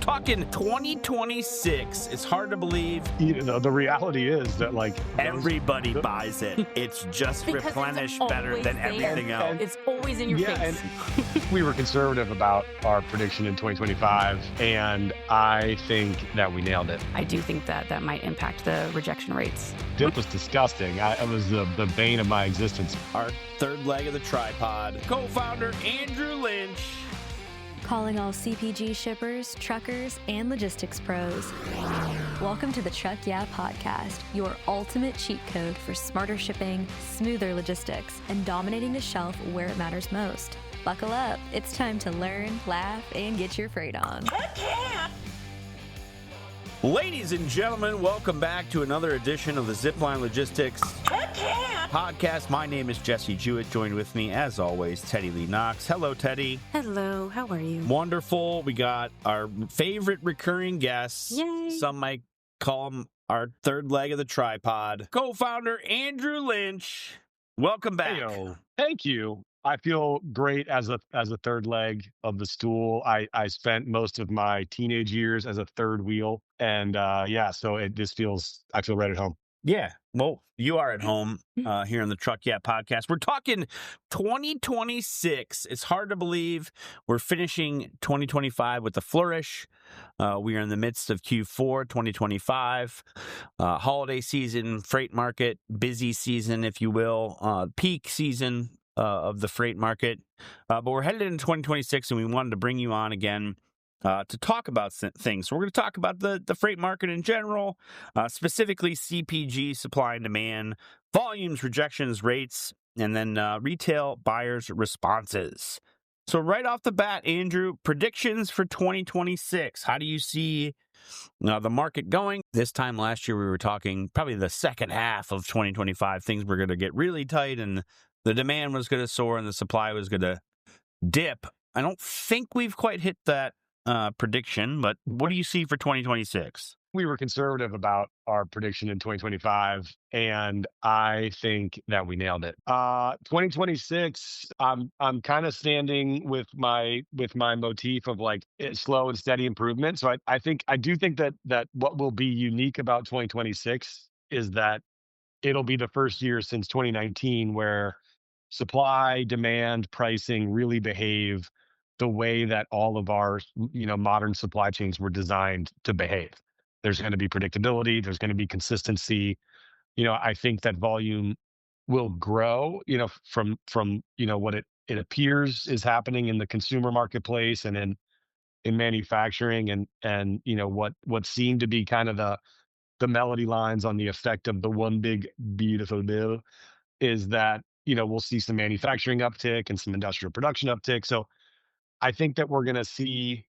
talking 2026. It's hard to believe. The reality is that Everybody buys it. It's just Because replenished it's better always than there. everything else. It's always in your face. and we were conservative about our prediction in 2025, and I think that we nailed it. I do think that might impact the rejection rates. Dip was disgusting. It was the bane of my existence. Our third leg of the tripod, co-founder Andrew Lynch. Calling all CPG shippers, truckers, and logistics pros. Welcome to the Truck Yeah Podcast, your ultimate cheat code for smarter shipping, smoother logistics, and dominating the shelf where it matters most. Buckle up. It's time to learn, laugh, and get your freight on. Ladies and gentlemen, welcome back to another edition of the Zipline Logistics Podcast. My name is Jesse Jewett. Joined with me, as always, Teddy Lee Knox. Hello, Teddy. Hello, how are you? Wonderful. We got our favorite recurring guests. Yay. Some might call him our third leg of the tripod. Co-founder Andrew Lynch. Welcome back. Heyo. Thank you. I feel great as a third leg of the stool. I spent most of my teenage years as a third wheel, and so I feel right at home. Yeah, well, you are at home here on the Truck Yeah Podcast. We're talking 2026. It's hard to believe we're finishing 2025 with a flourish. We are in the midst of Q4 2025, holiday season, freight market, busy season, if you will, peak season of the freight market. But we're headed into 2026, and we wanted to bring you on again to talk about things. So we're going to talk about the freight market in general, specifically CPG, supply and demand, volumes, rejections, rates, and then retail buyers' responses. So right off the bat, Andrew, predictions for 2026. How do you see the market going? This time last year, we were talking probably the second half of 2025. Things were going to get really tight, and the demand was going to soar, and the supply was going to dip. I don't think we've quite hit that prediction, but what do you see for 2026? We were conservative about our prediction in 2025, and I think that we nailed it. 2026, I'm kind of standing with my motif of slow and steady improvement. So I do think that what will be unique about 2026 is that it'll be the first year since 2019 where supply, demand, pricing really behave the way that all of our modern supply chains were designed to behave. There's going to be predictability. There's going to be consistency. I think that volume will grow, from what it appears is happening in the consumer marketplace and in manufacturing and what seemed to be kind of the melody lines on the effect of the one big beautiful bill is that, we'll see some manufacturing uptick and some industrial production uptick. So I think that we're going to see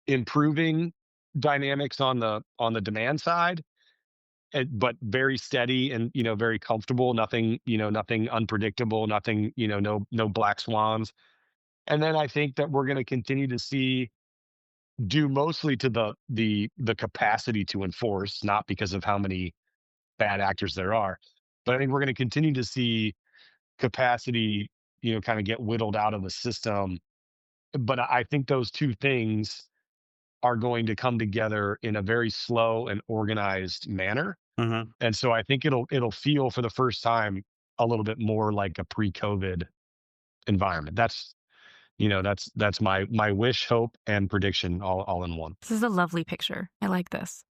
improving dynamics on the demand side, but very steady and very comfortable. Nothing unpredictable. Nothing no black swans. And then I think that we're going to continue to see due mostly to the capacity to enforce, not because of how many bad actors there are, but I think we're going to continue to see capacity kind of get whittled out of the system. But I think those two things are going to come together in a very slow and organized manner. Mm-hmm. And so I think it'll feel for the first time a little bit more like a pre-COVID environment. That's my wish, hope, and prediction all in one. This is a lovely picture. I like this.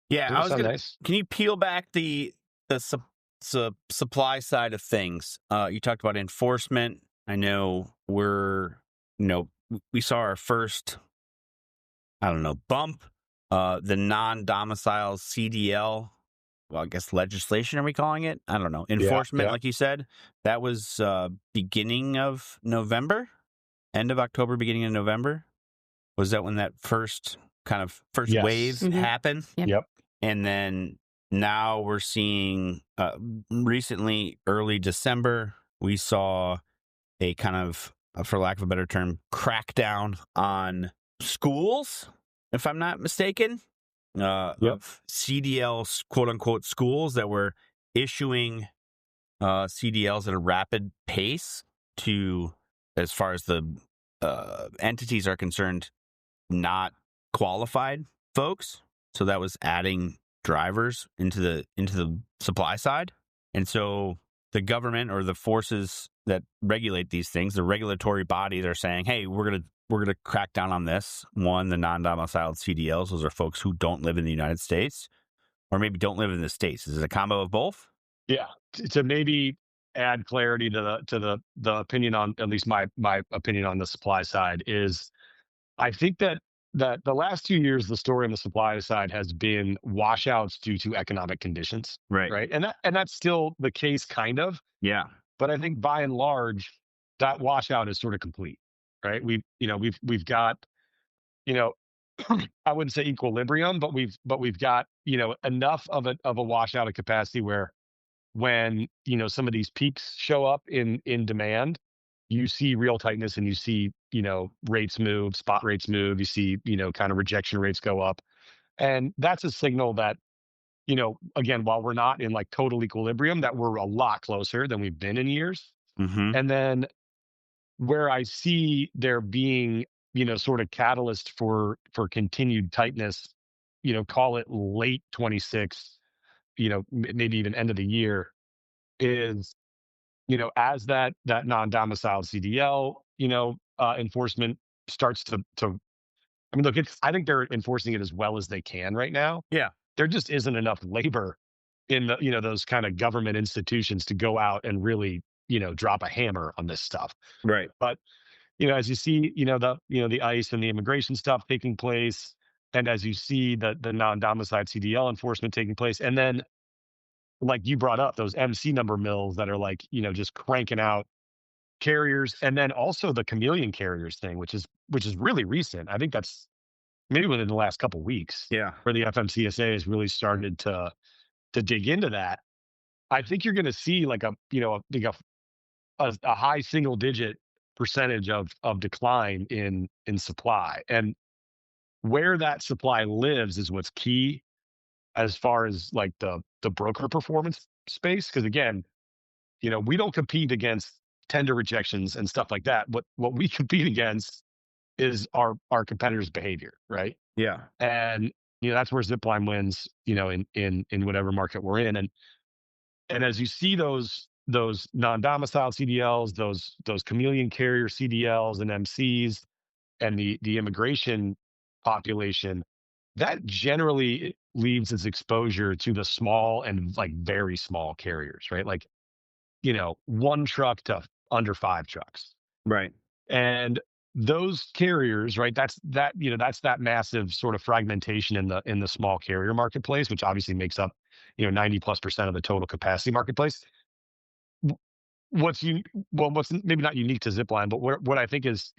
Yeah, I was gonna. Nice. Can you peel back the supply side of things? You talked about enforcement. I know we saw our first, bump, the non-domicile CDL, well, I guess legislation, are we calling it? I don't know. Enforcement, Yeah. like you said, that was beginning of November, end of October, beginning of November. Was that when that first Yes. wave Mhm. happened? Yep. And then now we're seeing, recently, early December, we saw a kind of, for lack of a better term, crackdown on schools, if I'm not mistaken, of CDLs, quote unquote, schools that were issuing CDLs at a rapid pace to, as far as the entities are concerned, not qualified folks. So that was adding drivers into the supply side. And so the government or the forces that regulate these things, the regulatory bodies are saying, hey, we're gonna crack down on this. One, the non-domiciled CDLs, those are folks who don't live in the United States or maybe don't live in the States. Is it a combo of both? Yeah. To maybe add clarity to the opinion on, at least my opinion on the supply side, is I think that the last 2 years, the story on the supply side has been washouts due to economic conditions. Right. And that's still the case, kind of. Yeah. But I think by and large, that washout is sort of complete. Right. We've got, you know, I wouldn't say equilibrium, but we've got, enough of a washout of capacity where when, some of these peaks show up in demand, you see real tightness and you see, rates move, spot rates move, you see, kind of rejection rates go up. And that's a signal that, again, while we're not in like total equilibrium, that we're a lot closer than we've been in years. Mm-hmm. And then where I see there being, sort of catalyst for continued tightness, call it late 26, maybe even end of the year, is, as that non-domiciled CDL, enforcement starts to, I mean, look, I think they're enforcing it as well as they can right now. Yeah. There just isn't enough labor in the, those kind of government institutions to go out and really, drop a hammer on this stuff. Right. But, as you see, the ICE and the immigration stuff taking place, and as you see the non-domiciled CDL enforcement taking place, and then like you brought up, those MC number mills that are like, just cranking out carriers, and then also the chameleon carriers thing, which is really recent. I think that's maybe within the last couple of weeks. Yeah. Where the FMCSA has really started to dig into that. I think you're going to see like a high single digit percentage of decline in supply, and where that supply lives is what's key as far as like the broker performance space. Because again, we don't compete against tender rejections and stuff like that. What we compete against is our competitors' behavior, right? Yeah. And that's where Zipline wins, in whatever market we're in. And as you see those non-domiciled CDLs, those chameleon carrier CDLs and MCs, and the immigration population, that generally leaves its exposure to the small and like very small carriers, right? Like, one truck to under 5 trucks. Right. And those carriers, right? That's that massive sort of fragmentation in the small carrier marketplace, which obviously makes up, 90+% of the total capacity marketplace. What's maybe not unique to Zipline, but what I think is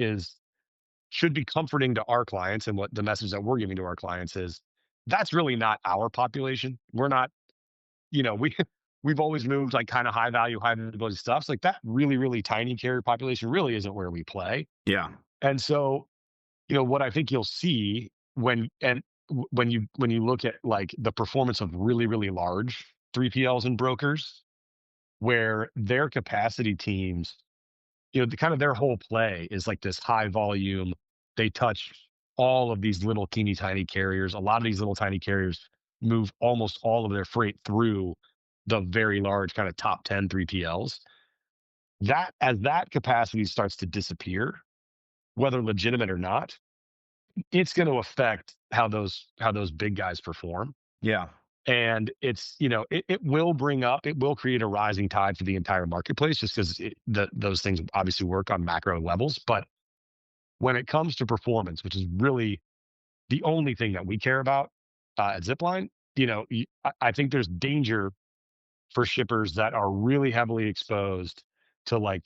should be comforting to our clients, and what the message that we're giving to our clients is, that's really not our population. We're not, we've always moved like kind of high value, high visibility stuff. So like that really, really tiny carrier population really isn't where we play. Yeah. And so, what I think you'll see when you look at like the performance of really, really large 3PLs and brokers, where their capacity teams, kind of their whole play is like this high volume. They touch all of these little teeny tiny carriers. A lot of these little tiny carriers move almost all of their freight through the very large kind of top 10 3PLs. That, as that capacity starts to disappear, whether legitimate or not, it's going to affect how those big guys perform. Yeah. And it's, it will create a rising tide for the entire marketplace, just because those things obviously work on macro levels. But when it comes to performance, which is really the only thing that we care about at Zipline, I think there's danger for shippers that are really heavily exposed to like,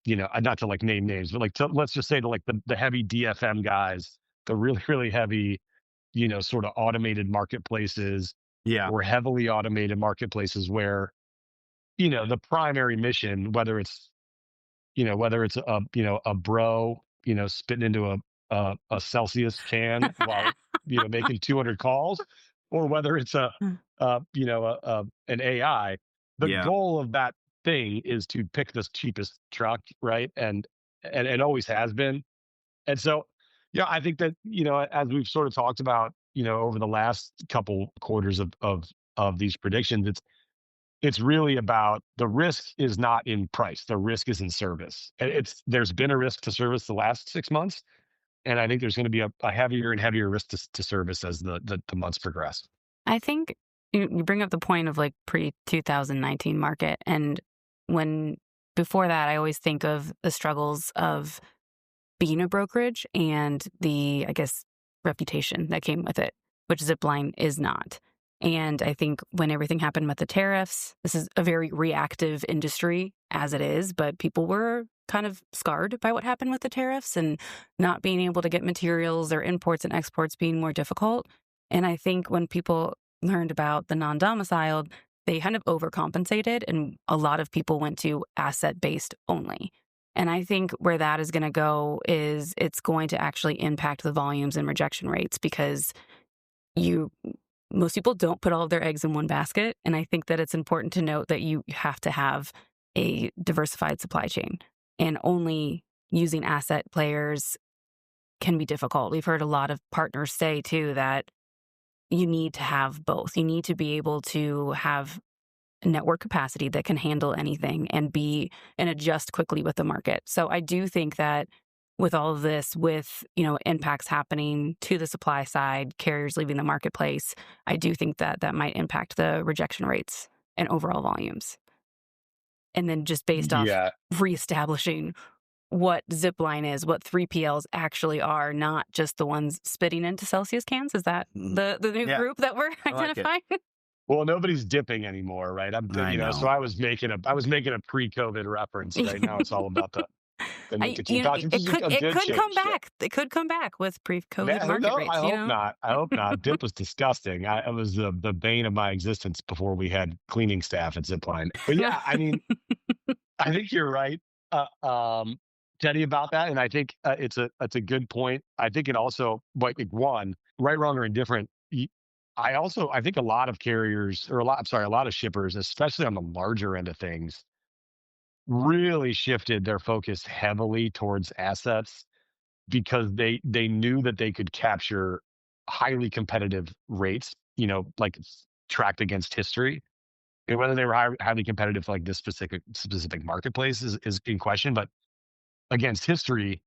not to like name names, but like let's just say to like the heavy DFM guys, the really, really heavy, sort of automated marketplaces. Yeah. Or heavily automated marketplaces where, the primary mission, whether it's a bro, spitting into a Celsius can while, making 200 calls, or whether it's an AI, the goal of that thing is to pick the cheapest truck, right? And it always has been. And so, Yeah, I think that, as we've sort of talked about, over the last couple quarters of these predictions, it's really about the risk is not in price. The risk is in service. There's been a risk to service the last 6 months, and I think there's going to be a heavier and heavier risk to service as the months progress. I think you bring up the point of like pre-2019 market. And before that, I always think of the struggles of being a brokerage and the, I guess, reputation that came with it, which Zipline is not. And I think when everything happened with the tariffs, this is a very reactive industry as it is, but people were kind of scarred by what happened with the tariffs and not being able to get materials, their imports and exports being more difficult. And I think when people learned about the non-domiciled, they kind of overcompensated, and a lot of people went to asset-based only. And I think where that is going to go is it's going to actually impact the volumes and rejection rates, because most people don't put all of their eggs in one basket. And I think that it's important to note that you have to have a diversified supply chain, and only using asset players can be difficult. We've heard a lot of partners say too that you need to have both. You need to be able to have network capacity that can handle anything and adjust quickly with the market. So I do think that with all of this, with, impacts happening to the supply side, carriers leaving the marketplace, I do think that that might impact the rejection rates and overall volumes. And then just based off reestablishing what Zipline is, what 3PLs actually are, not just the ones spitting into Celsius cans. Is that the new group that we're identifying? Well, nobody's dipping anymore, right? So I was making a pre-COVID reference. Right now, it's all about the nicotine pouch. It could come back. It could come back with pre-COVID market rates. I hope not. Dip was disgusting. It was the bane of my existence before we had cleaning staff at Zipline. But yeah, I mean, I think you're right, Teddy, about that, and I think it's a good point. I think it also, like, one, right, wrong, or indifferent. I think a lot of carriers, a lot of shippers, especially on the larger end of things, really shifted their focus heavily towards assets because they knew that they could capture highly competitive rates, like tracked against history. And whether they were highly competitive, like this specific marketplace is in question, but against history,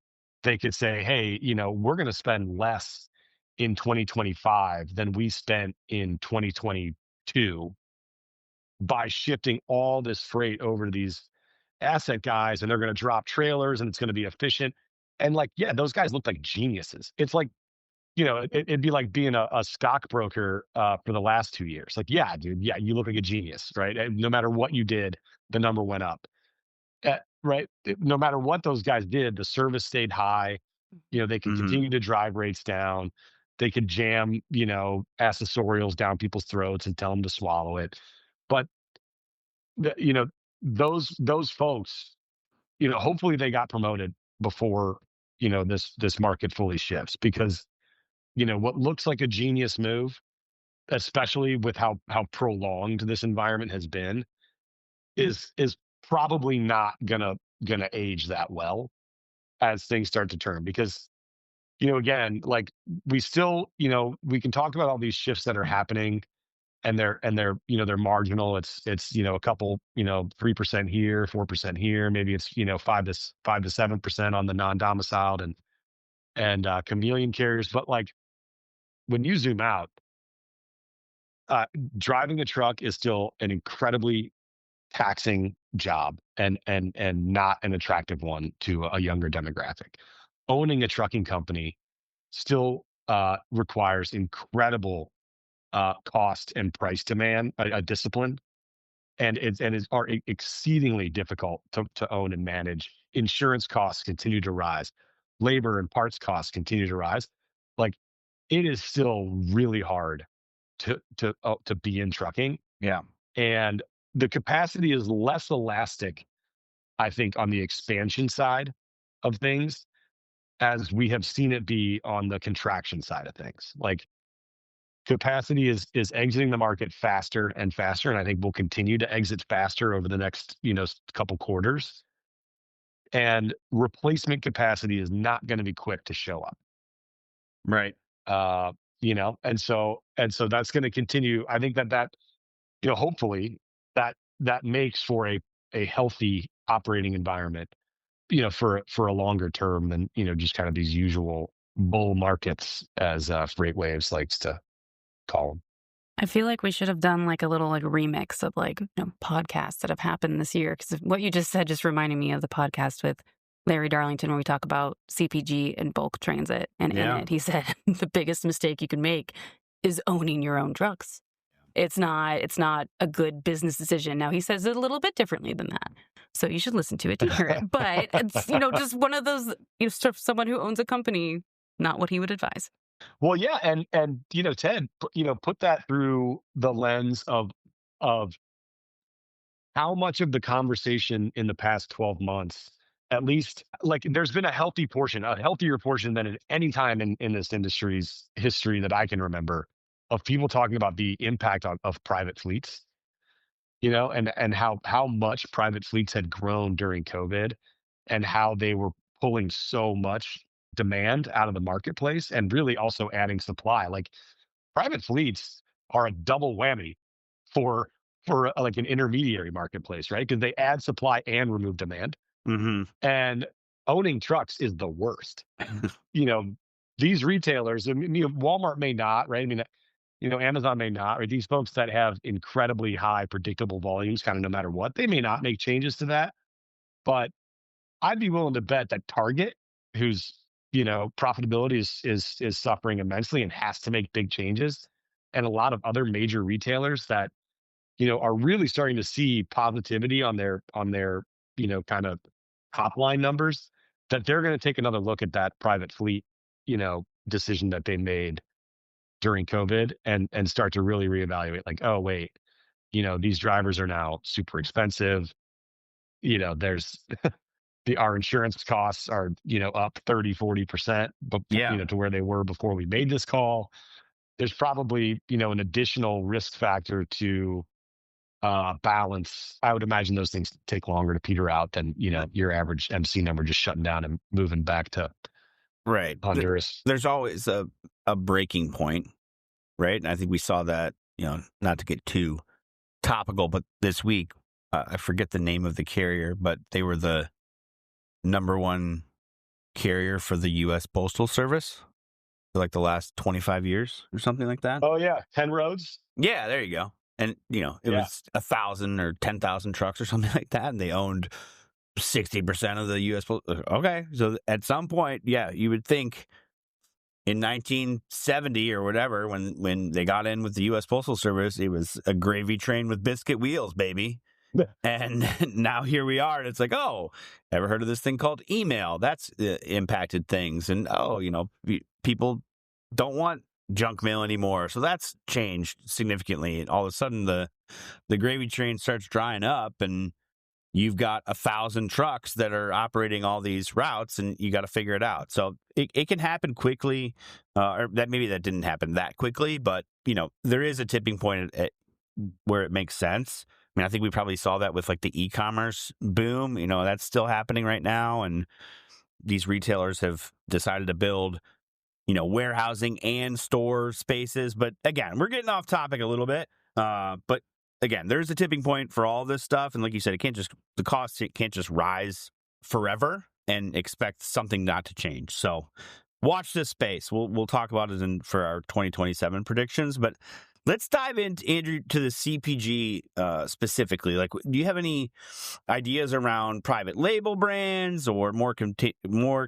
they could say, hey, we're going to spend less in 2025 than we spent in 2022 by shifting all this freight over to these asset guys, and they're going to drop trailers, and it's going to be efficient. And those guys look like geniuses. It's like, it'd be like being a stockbroker for the last 2 years. Like, yeah, dude, yeah, you look like a genius, right? And no matter what you did, the number went up. Right? No matter what those guys did, the service stayed high. They could continue to drive rates down. They could jam, accessorials down people's throats and tell them to swallow it. But, those folks, hopefully they got promoted before, this market fully shifts, because, what looks like a genius move, especially with how prolonged this environment has been, is probably not gonna age that well as things start to turn, because again, like, we still, we can talk about all these shifts that are happening, and they're marginal. It's a couple, 3% here, 4% here, maybe it's 5 to 7% on the non-domiciled and chameleon carriers. But like, when you zoom out, driving a truck is still an incredibly taxing job, and not an attractive one to a younger demographic. Owning a trucking company still requires incredible cost and price demand, a discipline, and are exceedingly difficult to own and manage. Insurance costs continue to rise, labor and parts costs continue to rise. Like, it is still really hard to be in trucking. Yeah, and the capacity is less elastic, I think, on the expansion side of things, as we have seen it be on the contraction side of things. Like, capacity is exiting the market faster and faster, and I think we'll continue to exit faster over the next, couple quarters. And replacement capacity is not going to be quick to show up. Right. And so that's going to continue. I think that hopefully that makes for a healthy operating environment, for a longer term than, just kind of these usual bull markets, as Freight Waves likes to call them. I feel like we should have done like a little like remix of like podcasts that have happened this year, because what you just said just reminded me of the podcast with Larry Darlington where we talk about CPG and bulk transit, and in it he said the biggest mistake you can make is owning your own trucks. It's not a good business decision. Now he says it a little bit differently than that, so you should listen to it to hear it. But it's just one of those, someone who owns a company, not what he would advise. Well, yeah, and Ted, put that through the lens of how much of the conversation in the past 12 months, at least, like, there's been a healthier portion than at any time in this industry's history that I can remember, of people talking about the impact of private fleets, and how much private fleets had grown during COVID, and how they were pulling so much demand out of the marketplace and really also adding supply. Like, private fleets are a double whammy for like an intermediary marketplace, right? Because they add supply and remove demand. Mm-hmm. And owning trucks is the worst. These retailers, I mean, Walmart may not, right? I mean, Amazon may not, right? These folks that have incredibly high predictable volumes, kind of no matter what, they may not make changes to that. But I'd be willing to bet that Target, whose profitability is suffering immensely and has to make big changes, and a lot of other major retailers that are really starting to see positivity on their kind of top line numbers, that they're going to take another look at that private fleet decision that they made during COVID, and start to really reevaluate, like, oh wait, these drivers are now super expensive. There's our insurance costs are, up 30-40%, but to where they were before we made this call. There's probably, an additional risk factor to balance. I would imagine those things take longer to peter out than, your average MC number just shutting down and moving back to Honduras. There's always a breaking point, right? And I think we saw that, not to get too topical, but this week, I forget the name of the carrier, but they were the number one carrier for the U.S. Postal Service for like the last 25 years or something like that. Oh, yeah. 10 roads. Yeah, there you go. And, it was 1,000 or 10,000 trucks or something like that. And they owned 60% of the U.S. Okay. So at some point, yeah, you would think in 1970 or whatever, when they got in with the U.S. Postal Service, it was a gravy train with biscuit wheels, baby. And now here we are, and it's like, oh, ever heard of this thing called email? That's impacted things. And, people don't want junk mail anymore. So that's changed significantly. And all of a sudden, the gravy train starts drying up, and you've got 1,000 trucks that are operating all these routes, and you got to figure it out. So it can happen quickly, or that didn't happen that quickly, but, there is a tipping point at where it makes sense. I mean, I think we probably saw that with like the e-commerce boom. That's still happening right now. And these retailers have decided to build, warehousing and store spaces. But again, we're getting off topic a little bit. But again, there's a tipping point for all this stuff. And like you said, the costs can't just rise forever and expect something not to change. So watch this space. We'll talk about it for our 2027 predictions. But let's dive into, Andrew, to the CPG specifically. Like, do you have any ideas around private label brands or more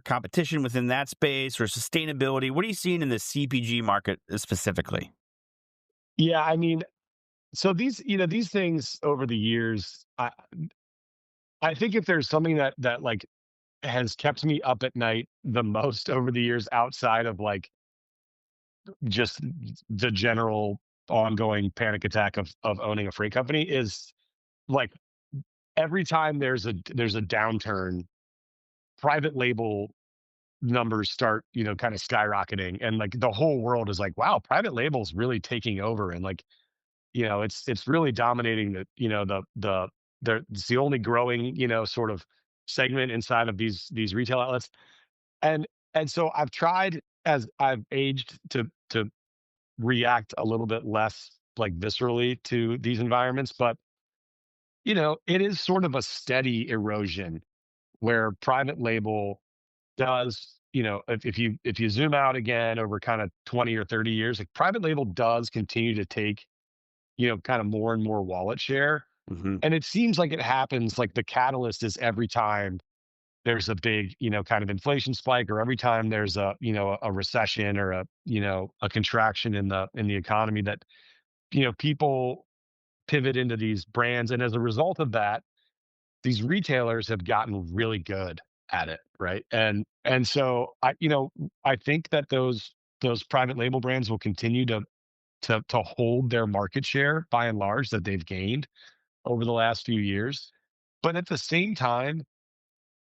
competition within that space, or sustainability? What are you seeing in the CPG market specifically? Yeah, I mean, so these things over the years, I think if there's something that like has kept me up at night the most over the years, outside of like just the general ongoing panic attack of owning a freight company, is like, every time there's a downturn, private label numbers start, kind of skyrocketing, and like the whole world is like, wow, private label's really taking over, and like, it's really dominating it's the only growing, sort of segment inside of these retail outlets. And so I've tried as I've aged to react a little bit less like viscerally to these environments, but it is sort of a steady erosion where private label does, if you zoom out again over kind of 20 or 30 years, like private label does continue to take, kind of more and more wallet share. Mm-hmm. And it seems like it happens, like the catalyst is every time there's a big, kind of inflation spike, or every time there's a recession, or a contraction in the economy, that, people pivot into these brands. And as a result of that, these retailers have gotten really good at it, right? And so I think that those private label brands will continue to hold their market share by and large that they've gained over the last few years. But at the same time,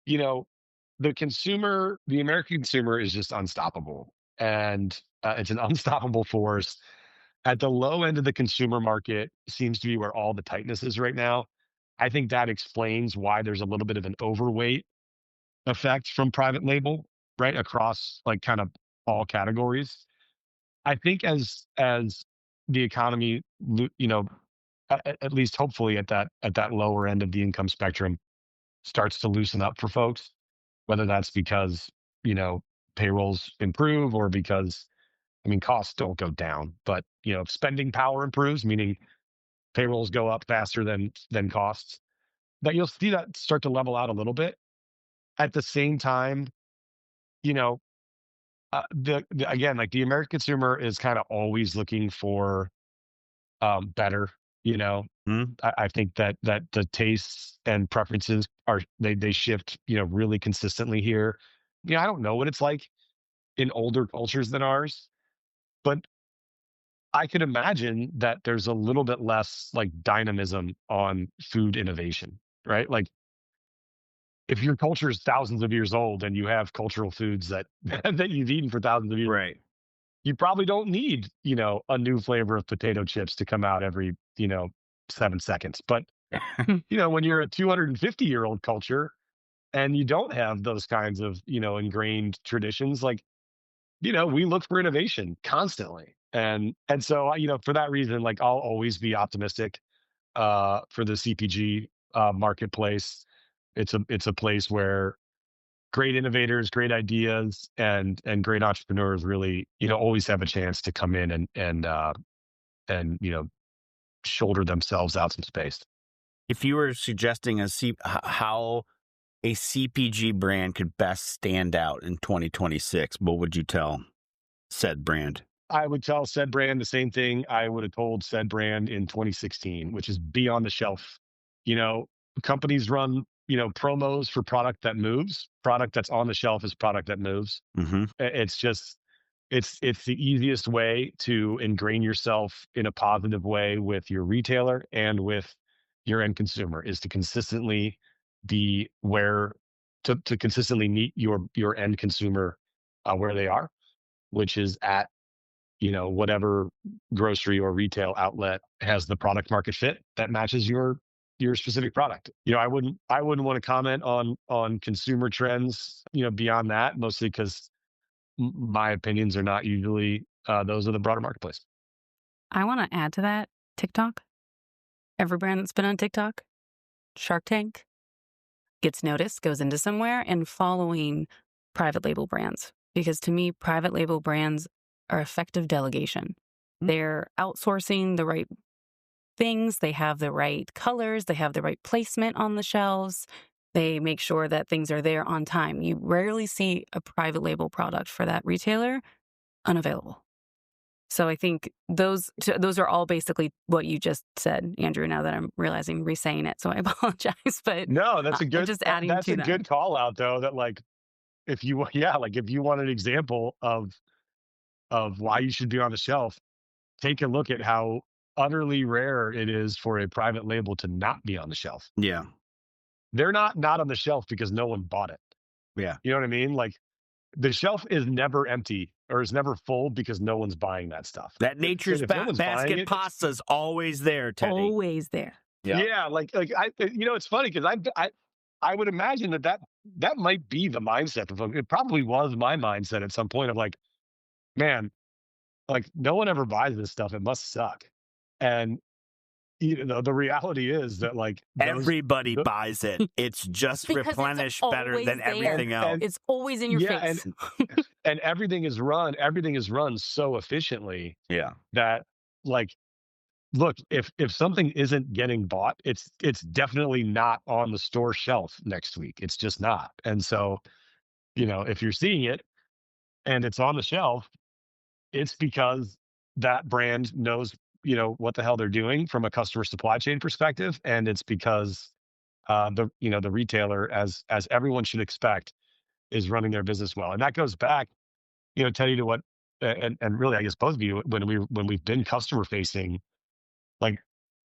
you know, the American consumer is just unstoppable, and it's an unstoppable force. At the low end of the consumer market seems to be where all the tightness is right now. I think that explains why there's a little bit of an overweight effect from private label, right, across like kind of all categories. I think as the economy, at least hopefully at that lower end of the income spectrum starts to loosen up for folks, whether that's because, payrolls improve, or because, I mean, costs don't go down, but, spending power improves, meaning payrolls go up faster than costs, that you'll see that start to level out a little bit. At the same time, you know, again, like the American consumer is kind of always looking for better. I think that the tastes and preferences they shift, really consistently here. I don't know what it's like in older cultures than ours, but I could imagine that there's a little bit less like dynamism on food innovation, right? Like if your culture is thousands of years old and you have cultural foods that that you've eaten for thousands of years, Right. you probably don't need, a new flavor of potato chips to come out every, 7 seconds. But, when you're a 250-year-old culture and you don't have those kinds of, ingrained traditions, like, we look for innovation constantly. And so, for that reason, like I'll always be optimistic for the CPG marketplace. It's a place where great innovators, great ideas, and great entrepreneurs really, always have a chance to come in and shoulder themselves out some space. If you were suggesting how a CPG brand could best stand out in 2026, what would you tell said brand? I would tell said brand the same thing I would have told said brand in 2016, which is be on the shelf. Companies run, promos for product that moves. Product that's on the shelf is product that moves. Mm-hmm. It's just, it's the easiest way to ingrain yourself in a positive way with your retailer and with your end consumer, is to consistently be to consistently meet your end consumer where they are, which is at whatever grocery or retail outlet has the product market fit that matches your specific product. I wouldn't want to comment on consumer trends, beyond that, mostly because my opinions are not usually those of the broader marketplace. I want to add to that TikTok. Every brand that's been on TikTok, Shark Tank, gets noticed, goes into somewhere, and following private label brands. Because to me, private label brands are effective delegation. They're outsourcing the right things. They have the right colors. They have the right placement on the shelves. They make sure that things are there on time. You rarely see a private label product for that retailer unavailable. So I think those are all basically what you just said, Andrew, now that I'm realizing re-saying it. So I apologize. But no, that's a good, just adding that's to a that. good call out though, that like, if you want an example of why you should be on the shelf, take a look at how utterly rare it is for a private label to not be on the shelf. Yeah. They're not on the shelf because no one bought it. Yeah. You know what I mean? Like the shelf is never empty or is never full because no one's buying that stuff. That nature's If no one's buying basket it, pasta's always there, Teddy. Always there. Yeah, like I, it's funny because I would imagine that might be the mindset of them. It probably was my mindset at some point of like, man, like no one ever buys this stuff. It must suck. And the reality is that like everybody buys it. It's just replenished better than everything else. It's always in your face. And everything is run so efficiently that like, look, if something isn't getting bought, it's definitely not on the store shelf next week. It's just not. And so, if you're seeing it and it's on the shelf, it's because that brand knows, what the hell they're doing from a customer supply chain perspective. And it's because the retailer, as everyone should expect, is running their business well. And that goes back, Teddy, to what, and really, I guess both of you, when we've been customer facing, like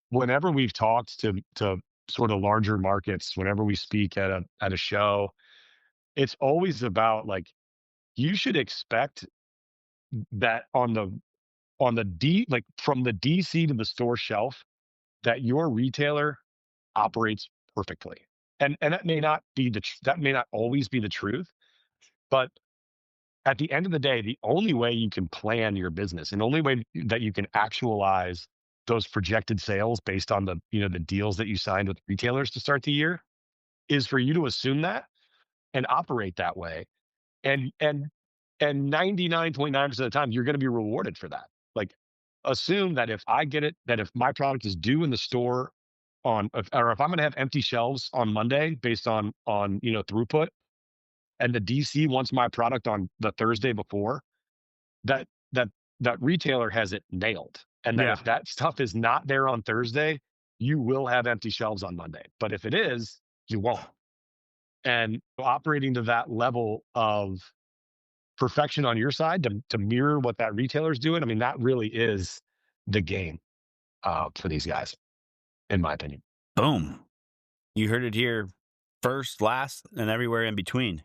whenever we've talked to sort of larger markets, whenever we speak at a show, it's always about like, you should expect that on the from the DC to the store shelf, that your retailer operates perfectly. And that may not always be the truth, but at the end of the day, the only way you can plan your business and only way that you can actualize those projected sales based on the deals that you signed with retailers to start the year is for you to assume that and operate that way. And 99.9% of the time, you're going to be rewarded for that. Like, assume that if my product is due in the store or if I'm going to have empty shelves on Monday based on throughput, and the DC wants my product on the Thursday before, that retailer has it nailed. And that if that stuff is not there on Thursday, you will have empty shelves on Monday. But if it is, you won't. And operating to that level of perfection on your side to mirror what that retailer's doing, I mean, that really is the game for these guys, in my opinion. Boom. You heard it here first, last, and everywhere in between.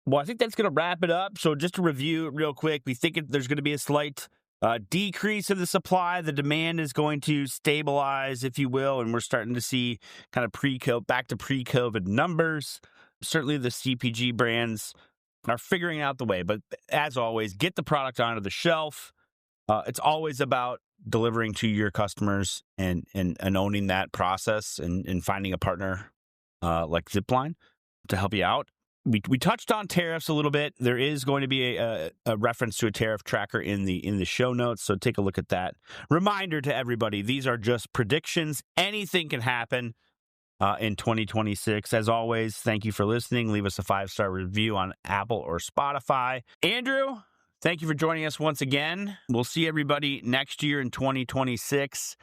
Well, I think that's going to wrap it up. So just to review real quick, we think there's going to be a slight decrease of the supply. The demand is going to stabilize, if you will, and we're starting to see kind of back to pre-COVID numbers. Certainly the CPG brands are figuring out the way. But as always, get the product onto the shelf. It's always about delivering to your customers and owning that process and finding a partner like Zipline to help you out. We touched on tariffs a little bit. There is going to be a reference to a tariff tracker in the show notes, so take a look at that. Reminder to everybody, these are just predictions. Anything can happen in 2026. As always, thank you for listening. Leave us a 5-star review on Apple or Spotify. Andrew, thank you for joining us once again. We'll see everybody next year in 2026.